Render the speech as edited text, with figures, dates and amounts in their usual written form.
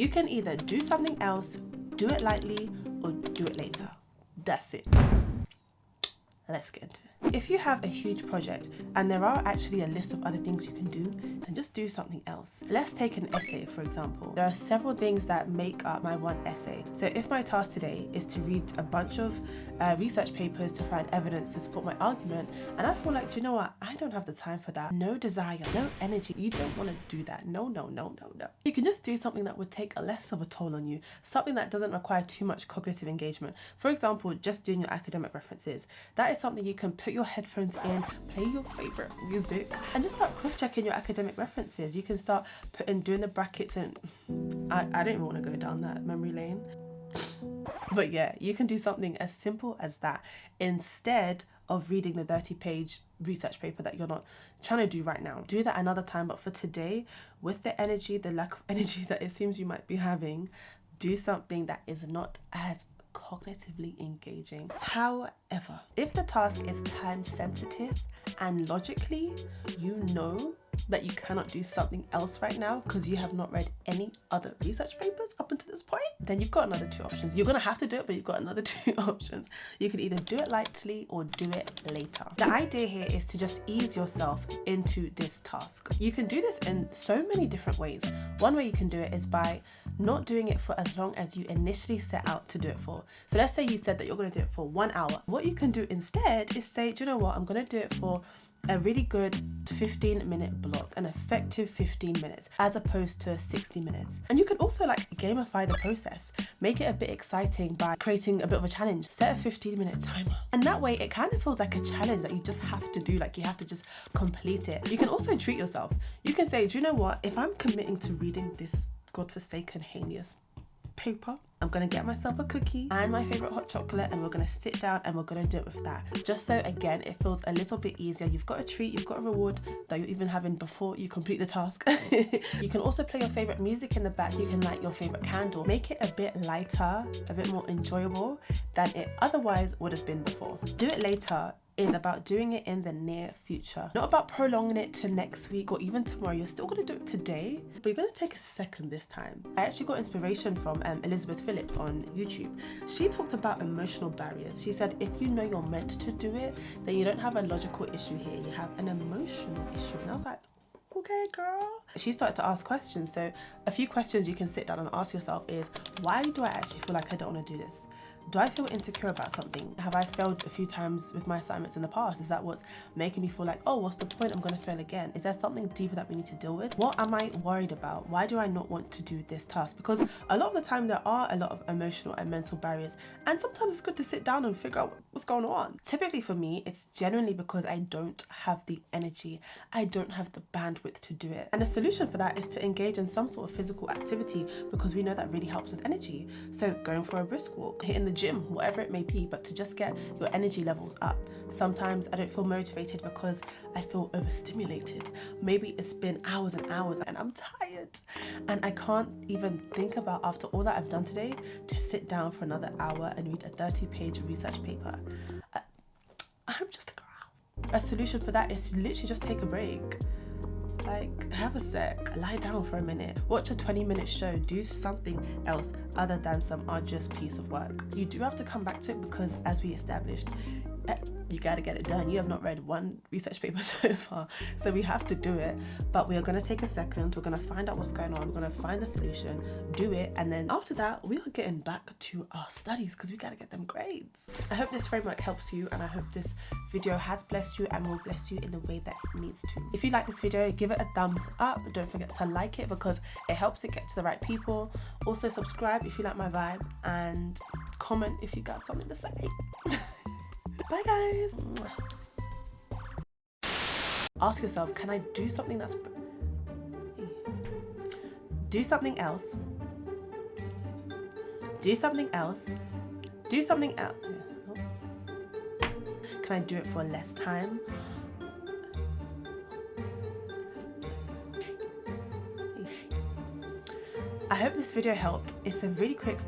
You can either do something else, do it lightly, or do it later. That's it. Let's get into it. If you have a huge project and there are actually a list of other things you can do, then just do something else. Let's take an essay, for example. There are several things that make up my one essay. So if my task today is to read a bunch of research papers to find evidence to support my argument, and I feel like, do you know what? I don't have the time for that. No desire, no energy. You don't want to do that. No. You can just do something that would take less of a toll on you, something that doesn't require too much cognitive engagement. For example, just doing your academic references. That is something you can put your headphones in, play your favorite music, and just start cross-checking your academic references. You can start doing the brackets, and I don't even want to go down that memory lane. But yeah, you can do something as simple as that instead of reading the 30-page research paper that you're not trying to do right now. Do that another time, but for today, with the lack of energy that it seems you might be having, do something that is not as cognitively engaging. However, if the task is time sensitive and logically you know that you cannot do something else right now because you have not read any other research papers up until this point, then you've got another two options. You're gonna have to do it, but you've got another two options. You can either do it lightly or do it later. The idea here is to just ease yourself into this task. You can do this in so many different ways. One way you can do it is by not doing it for as long as you initially set out to do it for. So let's say you said that you're gonna do it for 1 hour. What you can do instead is say, do you know what? I'm gonna do it for a really good 15-minute block, an effective 15 minutes, as opposed to 60 minutes. And you can also gamify the process, make it a bit exciting by creating a bit of a challenge. Set a 15-minute timer. And that way it kind of feels like a challenge that you just have to do, you have to just complete it. You can also treat yourself. You can say, do you know what? If I'm committing to reading this godforsaken heinous paper, I'm gonna get myself a cookie and my favorite hot chocolate, and we're gonna sit down and we're gonna do it with that. Just so again, it feels a little bit easier. You've got a treat, you've got a reward that you're even having before you complete the task. You can also play your favorite music in the back. You can light your favorite candle. Make it a bit lighter, a bit more enjoyable than it otherwise would have been before. Do it later is about doing it in the near future, not about prolonging it to next week or even tomorrow. You're still gonna do it today, but you're gonna take a second this time. I actually got inspiration from Elizabeth Phillips on YouTube. She talked about emotional barriers. She said, if you know you're meant to do it, then you don't have a logical issue here, you have an emotional issue. And I was like, okay, girl. She started to ask questions. So a few questions you can sit down and ask yourself is, why do I actually feel like I don't want to do this? Do I feel insecure about something? Have I failed a few times with my assignments in the past? Is that what's making me feel like, oh, what's the point? I'm going to fail again. Is there something deeper that we need to deal with? What am I worried about? Why do I not want to do this task? Because a lot of the time there are a lot of emotional and mental barriers, and sometimes it's good to sit down and figure out what's going on. Typically for me, it's genuinely because I don't have the energy. I don't have the bandwidth to do it. And the solution for that is to engage in some sort of physical activity, because we know that really helps with energy. So going for a brisk walk, hitting the gym, whatever it may be, but to just get your energy levels up. Sometimes I don't feel motivated because I feel overstimulated. Maybe it's been hours and hours and I'm tired and I can't even think about, after all that I've done today, to sit down for another hour and read a 30-page research paper. I'm just a girl. A solution for that is to literally just take a break. Have a sec, lie down for a minute, watch a 20-minute show, do something else other than some arduous piece of work. You do have to come back to it because, as we established, you gotta get it done. You have not read one research paper so far, so we have to do it. But we are gonna take a second, we're gonna find out what's going on, we're gonna find the solution, do it, and then after that, we are getting back to our studies because we gotta get them grades. I hope this framework helps you, and I hope this video has blessed you and will bless you in the way that it needs to. If you like this video, give it a thumbs up. Don't forget to like it because it helps it get to the right people. Also subscribe if you like my vibe, and comment if you got something to say. Bye guys. Ask yourself, can I do something that's... Do something else. Do something else. Do something else. Can I do it for less time? I hope this video helped. It's a really quick